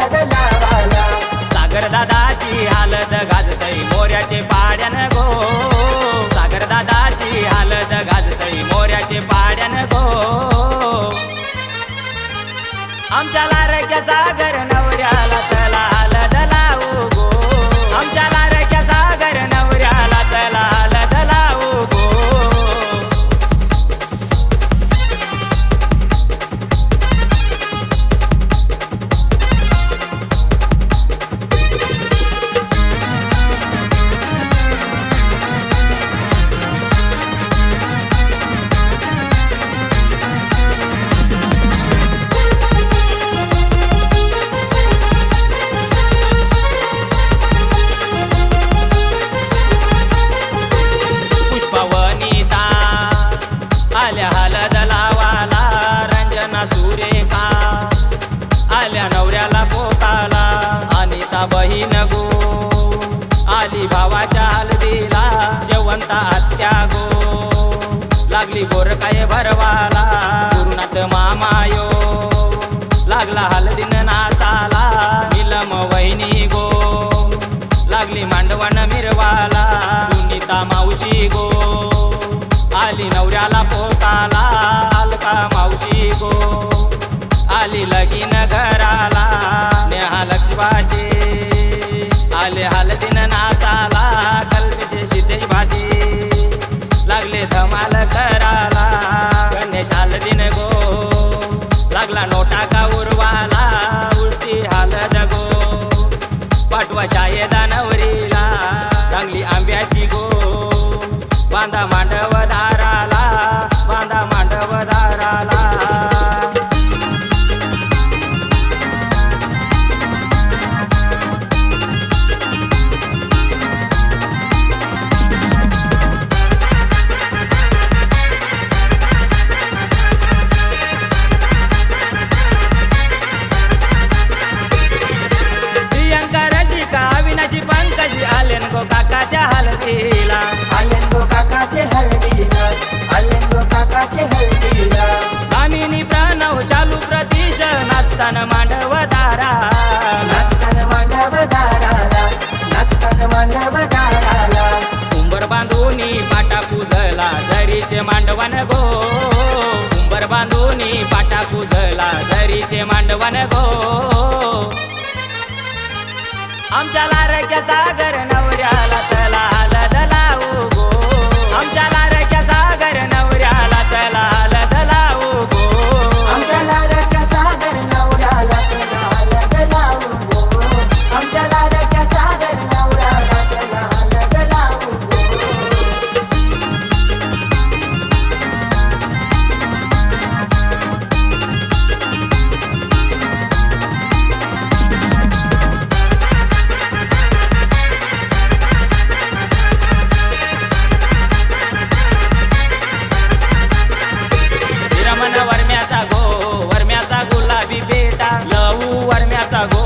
हळद लावाला सागर दादाची हालत गाजतई मोऱ्याचे पाड्यान गो सागर दादाची हालत गाजतई मोऱ्याचे पाड्यान गो आमच्या लारक्या सागर नवऱ्याला चला हळद लावू गो आमच्या लारक्या सागर नवऱ्याला चला हळद लावू गो हळद लावाला रंजना सुरेखा आल्या नवऱ्याला पोताला अनिता बहीण गो आली भावाच्या हळदीला शेवंता आत्या गो लागली गोरकाय भरवाला गुरुनाथ मामायो लागला हळदीन नाचाला नीलम वहिनी गो लागली मांडवण मिरवाला सुनीता मावशी गो आली नवऱ्याला पोताला अलका मावशी गो आली लगीन घराला नेहा लक्ष्मीबाजी आले हळदीन नाचाला कल्पेश सिद्धेश भाजी लागले धमाल कराला गणेश हळदीन गो लागला नोटा का उरवाला उलटी हळद गो पाठवा शायदा नवरीला चांगली आंब्याची गो बांधा मांडव दाराला बांधा मांडव दाराला प्रियंका रसिका अविनाशी पंकजी आलेन गो काकाच्या हळदीला आलेन गो काकाचे हळदीला आलेन गो काकाचे हळदीला आमिनी प्रणव शालू प्रतीश नाचतान मांडव दाराला नाचतान मांडव दाराला नाचतान मांडव दाराला उंबर बांधूनी पाटा पूजला झरीचे मांडवण गो उंबर बांधूनी पाटा पूजला झरीचे मांडवण गो आमच्या लारक्या सागर नवऱ्याला चला हळद लावू गो आमच्या लारक्या सागर नवऱ्याला चला हळद लावू गो आमच्या लाडक्या सागर नवऱ्याला चला हळद लावू गो आमच्या लाडक्या सागर नवऱ्याला चला हळद लावू गो रमण वर्म्याचा गो वर्म्याचा गुलाबी बेटा लहू वर्म्याचा गो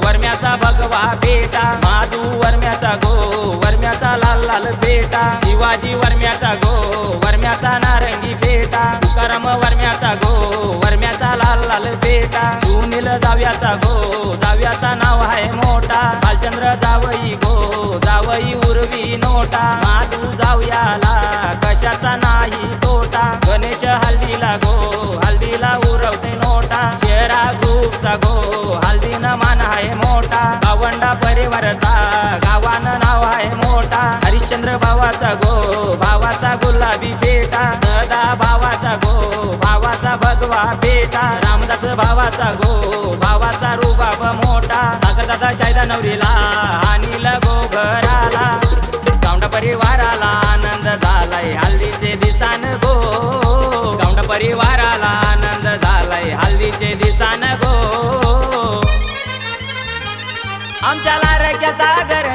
वर्म्याचा भगवा बेटा माधू वर्म्याचा गो वर्म्याचा लाल लाल बेटा शिवाजी वर्म्याचा गो वर्म्याचा नारंगी बेटा तुकाराम वर्म्याचा गो वर्म्याचा लाल लाल बेटा सुनील जाव्याचा गो जाव्याचा नाव आहे मोठा भालचंद्र जावई गो जावई उर्वी नोटा माधू जावयाला कशाचा नाही तोटा गणेश हल्दीला गो हल्दीला उरवते नोटा शेरा ग्रुपचा गो हल्दीनं मान आहे मोठा गावंडा परिवारचा गावानं नाव आहे मोठा हरिश्चंद्र भावाचा गो भावाचा गुलाबी बेटा सदा भावाचा गो भावाचा भगवा बेटा रामदास भावाचा गो भावाचा रुबाब मोठा सागरदादा शायदा नवरीला अनिल गो घराला गावंडा परिवाराला आनंद झालाय हल्दीचे दिसान गो गावंडा परिवाराला आनंद झालाय हल्दीचे दिसान गो आमच्या लारक्या सागर